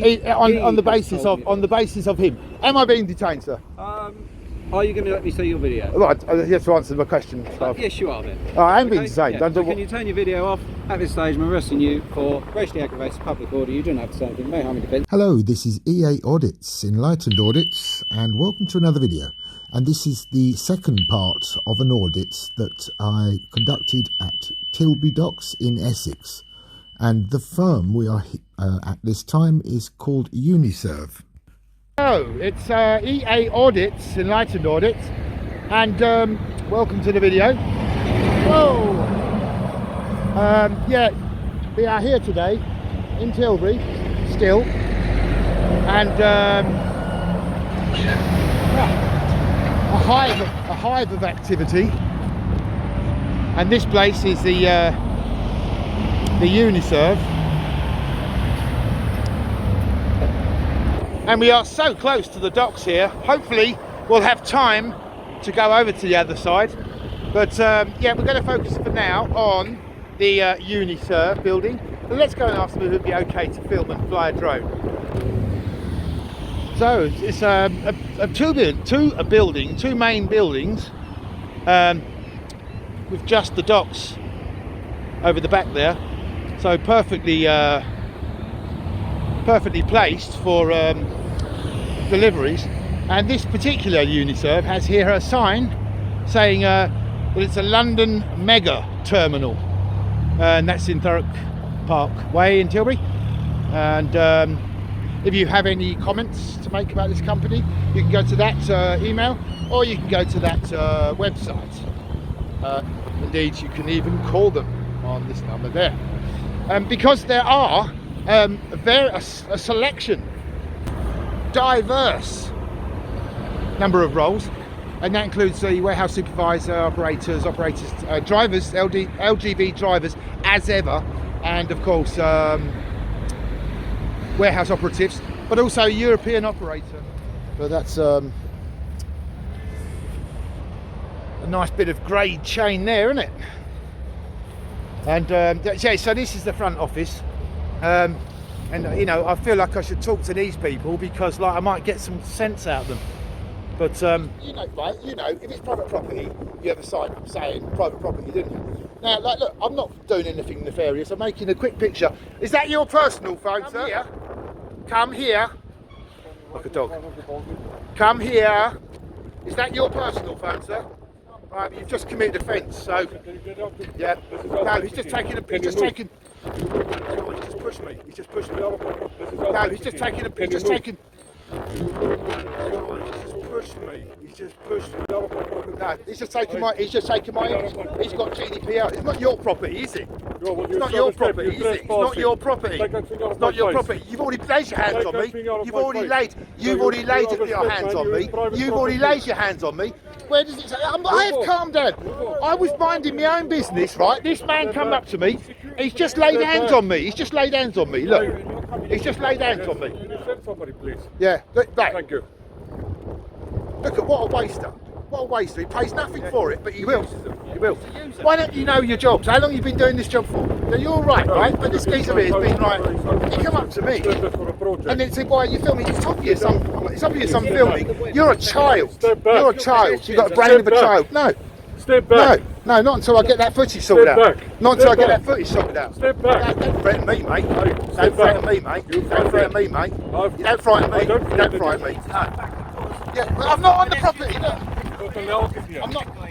On the basis of him. Am I being detained, sir? Are you going to let me see your video? Right, you have to answer my question. Yes, you are then. I am being detained. Yeah. So can you turn your video off? At this stage, I'm arresting you for racially aggravated public order. You don't have to say anything. No harm in defence. Hello, this is EA Audits, Enlightened Audits, and welcome to another video. And this is the second part of an audit that I conducted at Tilbury Docks in Essex. And the firm we are at this time is called Uniserve. Hello, it's EA Audits, Enlightened Audits, and welcome to the video. Whoa! Yeah, we are here today in Tilbury, still, and a hive of activity. And this place is the Uniserve. And we are so close to the docks here. Hopefully we'll have time to go over to the other side. But yeah, we're going to focus for now on the Uniserve building. But let's go and ask them if it would be okay to film and fly a drone. So it's two main buildings with just the docks over the back there. So perfectly placed for deliveries. And this particular Uniserve has here a sign saying that it's a London mega terminal, and that's in Thurrock Park Way in Tilbury. And if you have any comments to make about this company, you can go to that email, or you can go to that website. Indeed, you can even call them on this number there. Because there are a selection, diverse number of roles, and that includes the warehouse supervisor, operators, drivers, LGV drivers as ever, and of course warehouse operatives, but also European operator. So that's a nice bit of grey chain there, isn't it? And yeah, so this is the front office, and you know, I feel like I should talk to these people because like I might get some sense out of them. But you know, right? You know, if it's private property, you have a sign up saying private property, didn't you? Now, like, look, I'm not doing anything nefarious. I'm making a quick picture. Is that your personal phone, sir? Here. Come here. Like a dog. Come here. Is that your personal phone, sir? Right, you've just committed offence, so yeah. No, he's just taking a picture. He's just pushed me. He's just pushed me. No, he's just taking a picture. He's just taking. He's just pushed me. No, he's just taking my. He's got GDPR. It's not your property, is it? It's not your property, is it? It's not your property. It's not your property. You've already laid your hands on me. You've already laid your hands on me. You've already laid your hands on me. Where does it say? I have calmed down. I was minding my own business, right? This man come up to me. He's just laid hands on me. He's just laid hands on me. Look. He's just laid hands on me. Can you send somebody, please? Yeah, look that. Thank you. Look at what a waster. What a waster. He pays nothing for it, but he will. He will. Why don't you know your jobs? How long have you been doing this job for? Now, you're all right, right? But this geezer here has been like, he come up to me and then said, why are you filming? It's obvious I'm filming. You're a child. You're a child. You've got a brain of a child. No. Step back. No, not until I get that footage sorted out. Back. Not until I get that footage sorted out. Step back. Don't threaten me, mate. Don't threaten me, mate. Don't threaten me, mate. You don't frighten me. You don't frighten me. No. Yeah, but I'm not on the property. Look.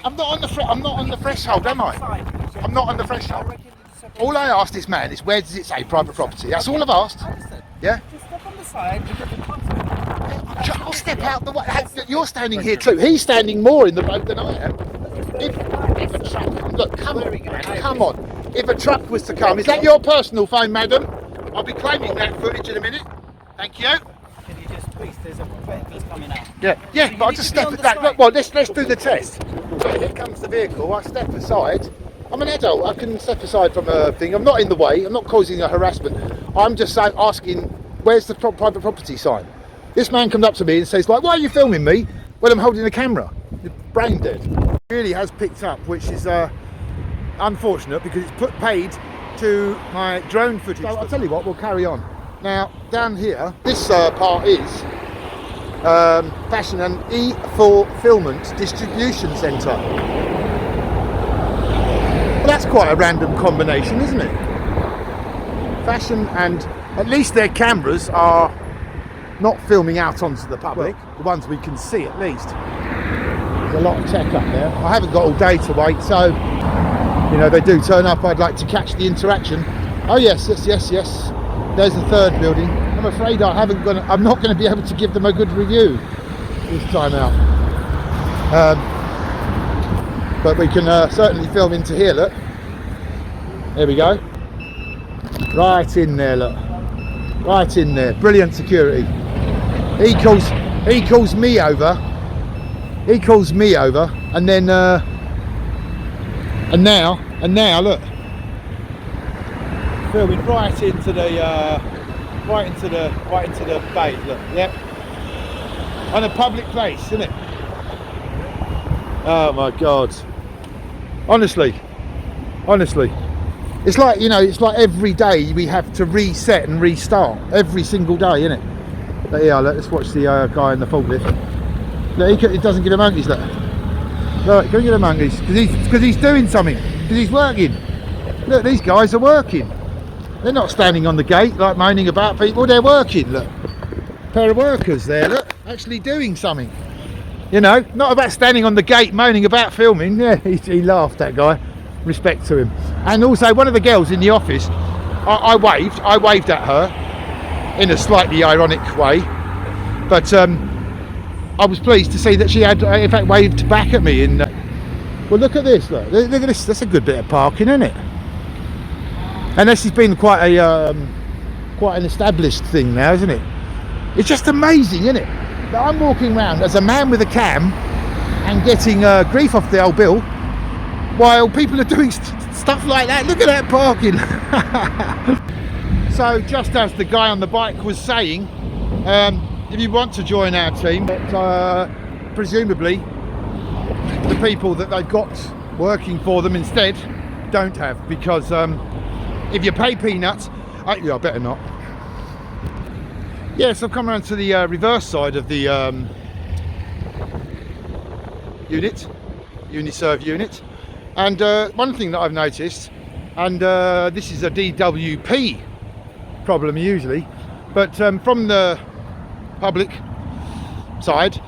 I'm not on the threshold, am I? I'm not on the threshold. All I asked this man is, where does it say private property? That's all I've asked. Yeah? Just step on the side. I'll step out the way. You're standing here too. He's standing more in the road than I am. If a truck, look, come on. If a truck was to come, is that your personal phone, madam? I'll be claiming that footage in a minute. Thank you. Can you just please? There's a vehicle's coming out. Yeah, but I'll just step at that. Look, well, let's do the test. So here comes the vehicle. I step aside. I'm an adult. I can step aside from a thing. I'm not in the way. I'm not causing a harassment. I'm just asking, where's the private property sign? This man comes up to me and says, like, why are you filming me when I'm holding the camera? You're brain dead. It really has picked up, which is unfortunate because it's paid to my drone footage. So I'll tell you what, we'll carry on. Now, down here, this part is Fashion and E-Fulfillment Distribution Centre. Well, that's quite a random combination, isn't it? Fashion, and at least their cameras are not filming out onto the public, the ones we can see at least. There's a lot of tech up there. I haven't got all day to wait, so you know, they do turn up. I'd like to catch the interaction. Oh yes. There's the third building. I'm afraid I'm not going to be able to give them a good review this time out. But we can certainly film into here. Look, there we go. Right in there, look. Right in there. Brilliant security. He calls me over. He calls me over, and then and now look, filming right into the bay. Look, yep, on a public place, isn't it? Oh my God! Honestly, it's like, you know, it's like every day we have to reset and restart every single day, isn't it? But yeah, let's watch the guy in the forklift. Look, he doesn't give a monkey's. Look, can we get a monkey's? Because he's doing something. Because he's working. Look, these guys are working. They're not standing on the gate like moaning about people. They're working. Look, pair of workers there. Look, actually doing something. You know, not about standing on the gate moaning about filming. Yeah, he laughed, that guy. Respect to him. And also, one of the girls in the office, I waved at her in a slightly ironic way, but I was pleased to see that she had, in fact, waved back at me. Well, look at this. Look at this. That's a good bit of parking, isn't it? And this has been quite an established thing now, isn't it? It's just amazing, isn't it? That I'm walking around as a man with a cam and getting grief off the old bill, while people are doing stuff like that. Look at that parking. So just as the guy on the bike was saying, if you want to join our team, but presumably the people that they've got working for them instead don't have, because if you pay peanuts, I better not. Yes, I've come around to the reverse side of the Uniserve unit, and one thing that I've noticed, and this is a DWP problem usually, but from the public side,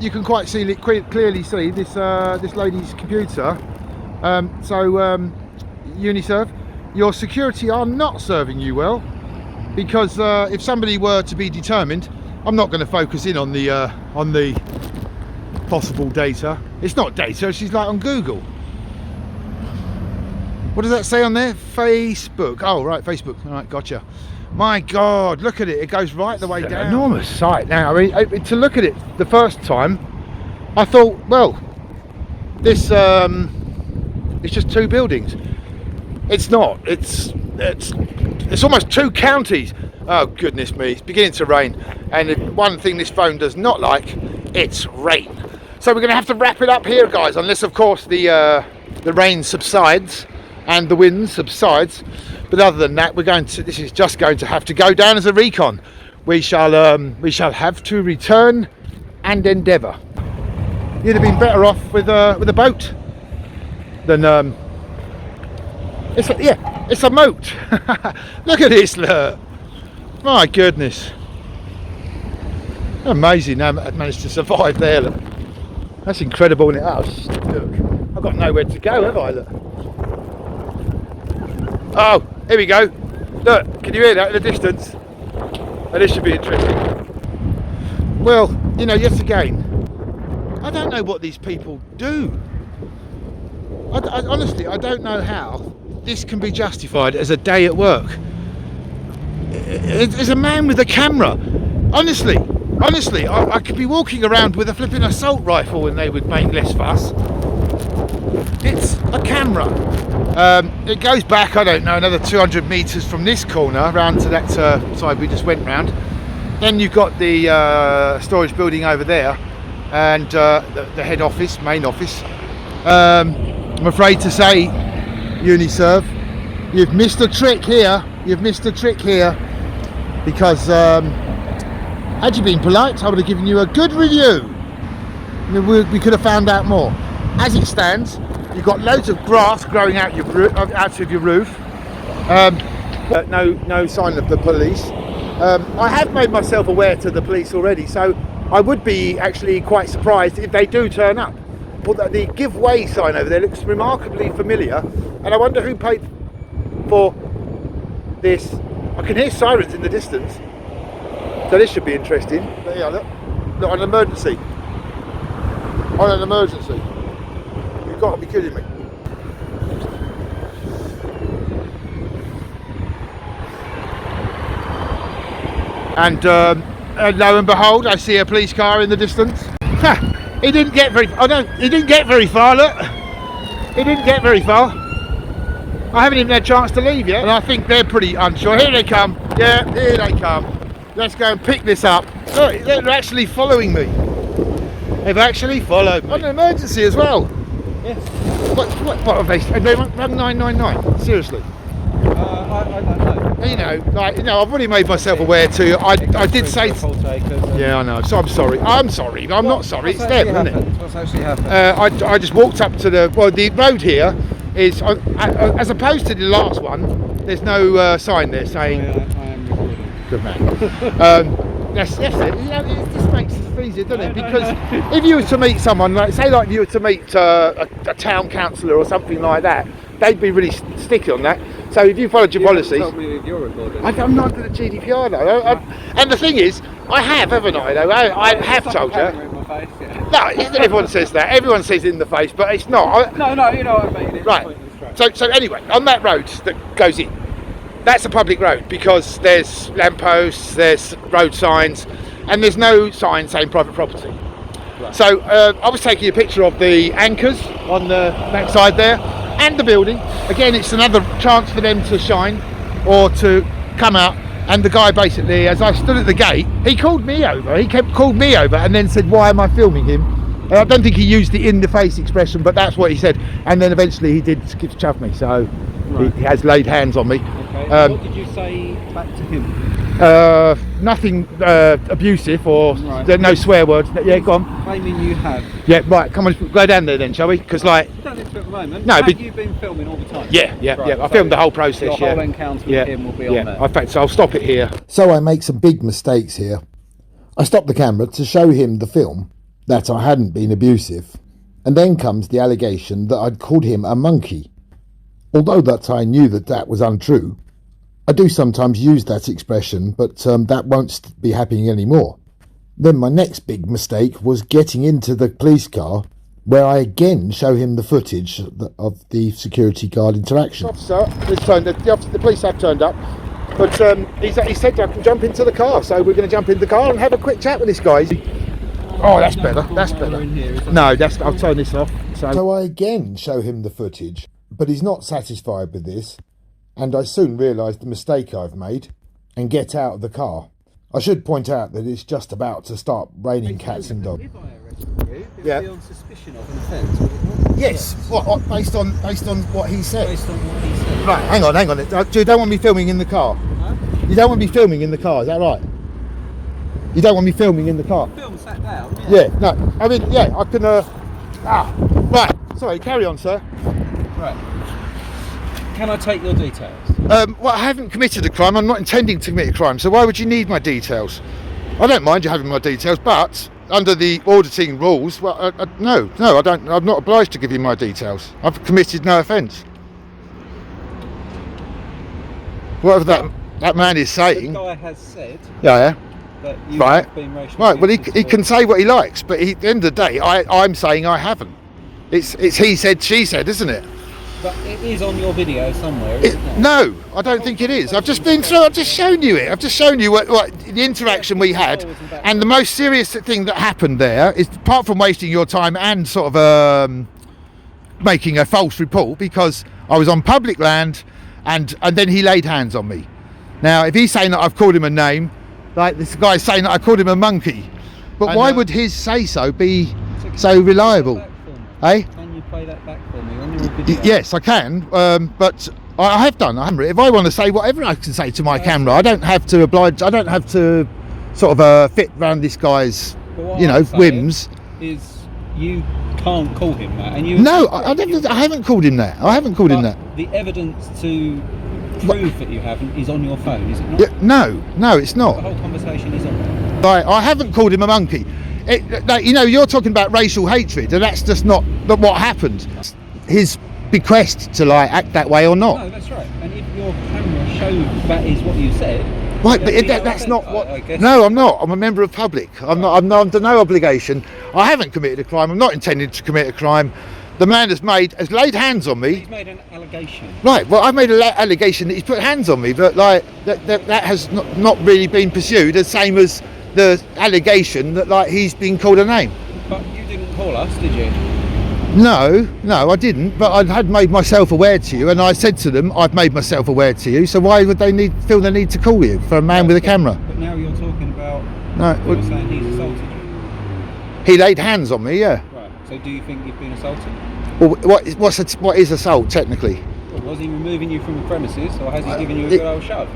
you can quite clearly see this lady's computer. So Uniserve, your security are not serving you well, because if somebody were to be determined, I'm not going to focus in on the possible data. It's not data, she's like on Google. What does that say on there? Facebook. Oh right, Facebook. All right, gotcha. My God, look at it. It goes right the way down. Enormous site. Now, I mean, to look at it the first time, I thought, well, this it's just two buildings. It's not. It's almost two counties. Oh goodness me! It's beginning to rain, and one thing this phone does not like, it's rain. So we're going to have to wrap it up here, guys, unless of course the rain subsides and the wind subsides. But other than that, this is just going to have to go down as a recon. We shall have to return and endeavour. You'd have been better off with a boat than it's a moat. Look at this, look. My goodness, amazing. I managed to survive there. Look, that's incredible, isn't it? Oh, look, I've got nowhere to go, have I? Look. Oh, here we go. Look, can you hear that in the distance? Oh, this should be interesting. Well, you know, yet again, I don't know what these people do. I honestly, I don't know how this can be justified as a day at work. It's a man with a camera. Honestly, I could be walking around with a flipping assault rifle and they would make less fuss. It's a camera. It goes back, I don't know, another 200 metres from this corner round to that side we just went round. Then you've got the storage building over there, and the head office, main office. I'm afraid to say, Uniserve, you've missed a trick here. You've missed a trick here. because had you been polite, I would have given you a good review. I mean, we could have found out more. As it stands, you've got loads of grass growing out out of your roof. But no sign of the police. I have made myself aware to the police already, so I would be actually quite surprised if they do turn up. But the give way sign over there looks remarkably familiar, and I wonder who paid for this. I can hear sirens in the distance, so this should be interesting. But yeah, look, on an emergency. On an emergency. You've got to be kidding me. And lo and behold, I see a police car in the distance. He didn't get very. He didn't get very far. Look, he didn't get very far. I haven't even had a chance to leave yet, and I think they're pretty unsure. Here they come. Yeah, here they come. Let's go and pick this up. Look, they're actually following me. They've actually followed me. On an emergency as well. Yes. What have they? Have they rung 999? Seriously? I don't know. You know, like, I've already made myself aware too. I did say. Yeah, I know. So I'm sorry. I'm sorry. I'm not sorry. It's them, isn't it? What's actually happened? I just walked up to the road here is as opposed to the last one. There's no sign there saying. I am recording. Good man. That's it. It just makes it easier, doesn't it? Because if you were to meet someone, like you were to meet a town councillor or something like that, they'd be really sticky on that. So if you followed your policies, told me if you're recording. I'm not under the GDPR though. And the thing is, I have, haven't I? Though I have told you. In my face, yeah. No, everyone says that. Everyone says it in the face, but it's not. No, you know what I mean. It's Right. So anyway, on that road that goes in, that's a public road because there's lampposts, there's road signs, and there's no sign saying private property. Right. So I was taking a picture of the anchors on the backside there and the building. Again, it's another chance for them to shine or to come out. And the guy basically, as I stood at the gate, he called me over. He called me over and then said, "Why am I filming him?" And I don't think he used the in-the-face expression, but that's what he said. And then eventually he did chuff me, so right. he has laid hands on me. Okay. What did you say back to him? Nothing abusive or right. No swear words. Yeah, go on. Claiming you have. Yeah, right. Come on, go down there then, shall we? Because like. You don't need to at the moment. No, but you've been filming all the time. Yeah. Right, I filmed the whole process. Your whole encounter with him will be on there. In fact, so I'll stop it here. So I make some big mistakes here. I stop the camera to show him the film, that I hadn't been abusive, and then comes the allegation that I'd called him a monkey. Although that I knew that was untrue, I do sometimes use that expression, but that won't be happening anymore. Then my next big mistake was getting into the police car, where I again show him the footage of the security guard interaction. Officer, the police have turned up, but he said I can jump into the car, so we're going to jump in the car and have a quick chat with this guy. Oh, that's better. That's better. No, I'll turn this off. So I again show him the footage, but he's not satisfied with this, and I soon realise the mistake I've made and get out of the car. I should point out that it's just about to start raining cats and dogs. If I arrested you, it would Yeah. be on suspicion of an offence, would it not? Yes. What? Based on what he said. Based on what he said. Right. Hang on. You don't want me filming in the car. Huh? You don't want me filming in the car. Is that right? You don't want me filming in the car. Film sat down. Yeah. No. I mean, yeah. I can. Right. Sorry. Carry on, sir. Right. Can I take your details? Well, I haven't committed a crime. I'm not intending to commit a crime. So why would you need my details? I don't mind you having my details, but under the auditing rules, well, no, I don't. I'm not obliged to give you my details. I've committed no offence. Whatever that man is saying. The guy has said Yeah. that you Right. have been racially Right. Well, he abusive can say what he likes, but at the end of the day, I'm saying I haven't. It's he said, she said, isn't it? But it is on your video somewhere, isn't it? No, I don't think it is. I've just been through. I've just shown you it. I've just shown you what the interaction we had, and the most serious thing that happened there is, apart from wasting your time and sort of making a false report, because I was on public land, and then he laid hands on me. Now, if he's saying that I've called him a name, like this guy's saying that I called him a monkey, but why would his say so be so reliable? Eh? Can you play that back for me on your video? Yes, I can, but I have done. I haven't. If I want to say whatever I can say to my camera, I don't have to oblige. I don't have to sort of fit round this guy's, But what you know, I'm saying whims. Is you can't call him that, and you. No, I don't. I haven't called him that. I haven't called him that. The evidence to prove that you haven't is on your phone, is it not? Yeah, no, it's The not. whole conversation is on there. Right, I haven't called him a monkey. You know, you're talking about racial hatred, and that's just not what happened. His bequest to like act that way or not. No, that's right. And if your camera showed that is what you said, Right, but that'd be that's okay, not what. I guess. No, I'm not. I'm a member of public. I'm under no obligation. I haven't committed a crime. I'm not intending to commit a crime. The man has laid hands on me. He's made an allegation. Right. Well, I've made an allegation that he's put hands on me, but like that has not really been pursued. The same as the allegation that like he's been called a name. But you didn't call us, did you? No, I didn't. But I had made myself aware to you, and I said to them, "I've made myself aware to you. So why would they feel the need to call you for a man with a camera?" But now you're talking about. No, You're saying he's assaulted you. he laid hands on me. Yeah. Right. So do you think you've been assaulted? Well, what is assault technically? Well, was he removing you from the premises, or has he given you a good old shove?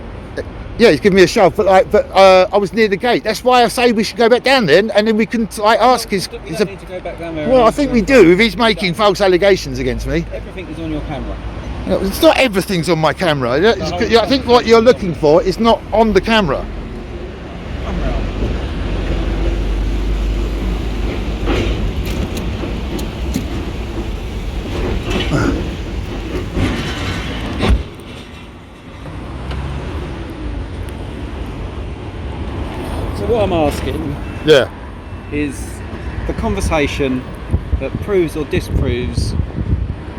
Yeah, he's giving me a shove, but I was near the gate. That's why I say we should go back down then, and then we can like ask his. We don't need to go back down there. Well, I think we do if he's making false allegations against me. Everything is on your camera. You know, it's not everything's on my camera. I think what you're looking for is not on the camera. Come round. So what I'm asking Yeah. is the conversation that proves or disproves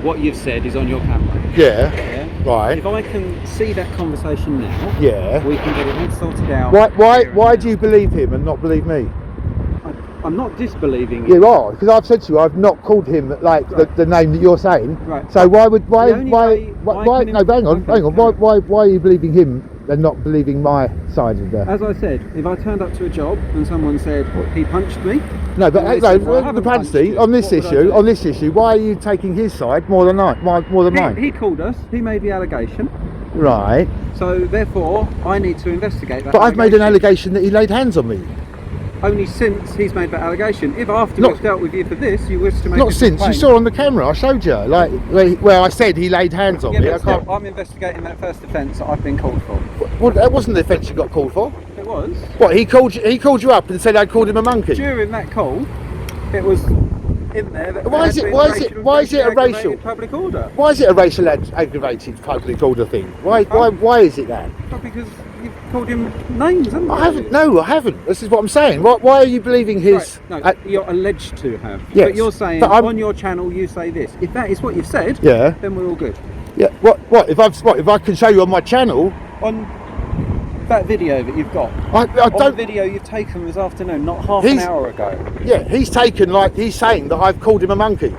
what you've said is on your camera. Yeah. Yeah? Right. If I can see that conversation now, Yeah. we can get it all sorted out. Why do you believe him and not believe me? I'm not disbelieving you. You are, because I've said to you, I've not called him like the name that you're saying. Right. So why? The only way I can No, hang on. okay. Why are you believing him and not believing my side of the? As I said, if I turned up to a job and someone said he punched me, No, but and they no, said, "Well, I haven't punched Pansy, you," on this what would I issue, do? why are you taking his side more than mine? He called us. He made the allegation. Right. So therefore, I need to investigate that. But I've made an allegation that he laid hands on me. Only since he's made that allegation. If after Not- we've dealt with you for this, you wish to make Not a since. You complaint. saw on the camera. I showed you. Like where I said he laid hands on Yeah, me. I but still, can't. I'm investigating that first offence that I've been called for. Well, that wasn't the offence you got called for. It was. What, he called you up and said I called him a monkey? During that call, it was in there that Why is it- why is it a racial- aggravated public order? Why is it a racial aggravated public order thing? Why is it that? Well, because you've called him names, haven't you? I haven't. No, I haven't. This is what I'm saying. Why are you believing his? Right, no, you're alleged to have. Yes, But you're saying but I'm- on your channel you say this. If that is what you've said, Yeah. then we're all good. Yeah. What? If I can show you on my channel, On that video that you've got, I on the don't. video you've taken this afternoon, not half an He's- hour ago. Yeah, he's taken like he's saying that I've called him a monkey.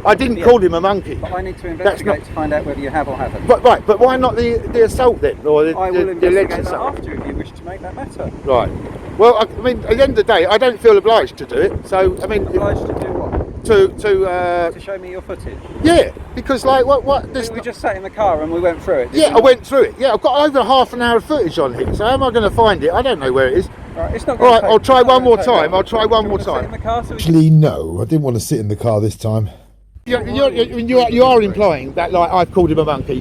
I didn't Yeah. call him a monkey. But I need to That's investigate not- to find out whether you have or haven't. But why not the assault then, or the, I will the alleged investigate that assault? after if you wish to make that matter. Right. Well, I mean, at the end of the day, I don't feel obliged to do it. So I mean, Obliged to do what? to To show me your footage. yeah, because like what this. We just sat in the car and we went through it. did Yeah, we I not? went through it. Yeah, I've got over half an hour of footage on here. So how am I going to find it? I don't know where it is. Right, it's not All right, gonna I'll take- try it's not one more gonna take time. long. I'll try Do you one more wanna sit time. in the car so we Actually, no, I didn't want to sit in the car this time. You are implying that like I've called him a monkey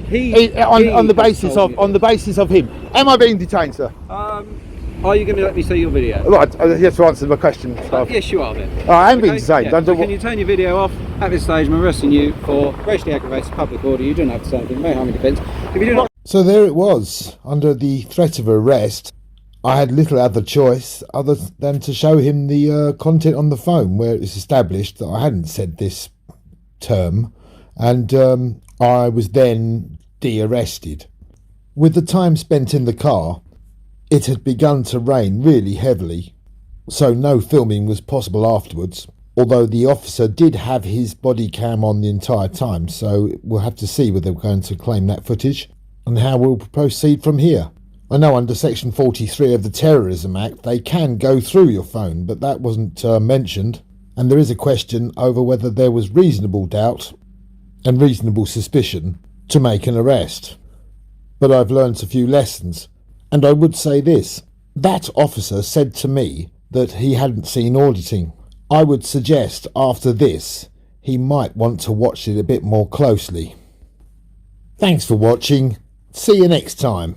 on the basis told me of him. Am I being detained, sir? Are you going to let me see your video? Right, you have to answer my question. So. Yes, you are then. I am being Okay, detained. yeah. Under So can you turn your video off? At this stage, I'm arresting you for racially aggravated public order. You don't have to say anything. May harm in defence. If you do not. So there it was. Under the threat of arrest, I had little other choice other than to show him the content on the phone where it's established that I hadn't said this term, and I was then de-arrested. With the time spent in the car, it had begun to rain really heavily, so no filming was possible afterwards, although the officer did have his body cam on the entire time, so we'll have to see whether we're going to claim that footage and how we'll proceed from here. I know under Section 43 of the Terrorism Act they can go through your phone, but that wasn't mentioned, and there is a question over whether there was reasonable doubt and reasonable suspicion to make an arrest. but I've learnt a few lessons. And I would say this, that officer said to me that he hadn't seen auditing. I would suggest after this, he might want to watch it a bit more closely. Thanks for watching. See you next time.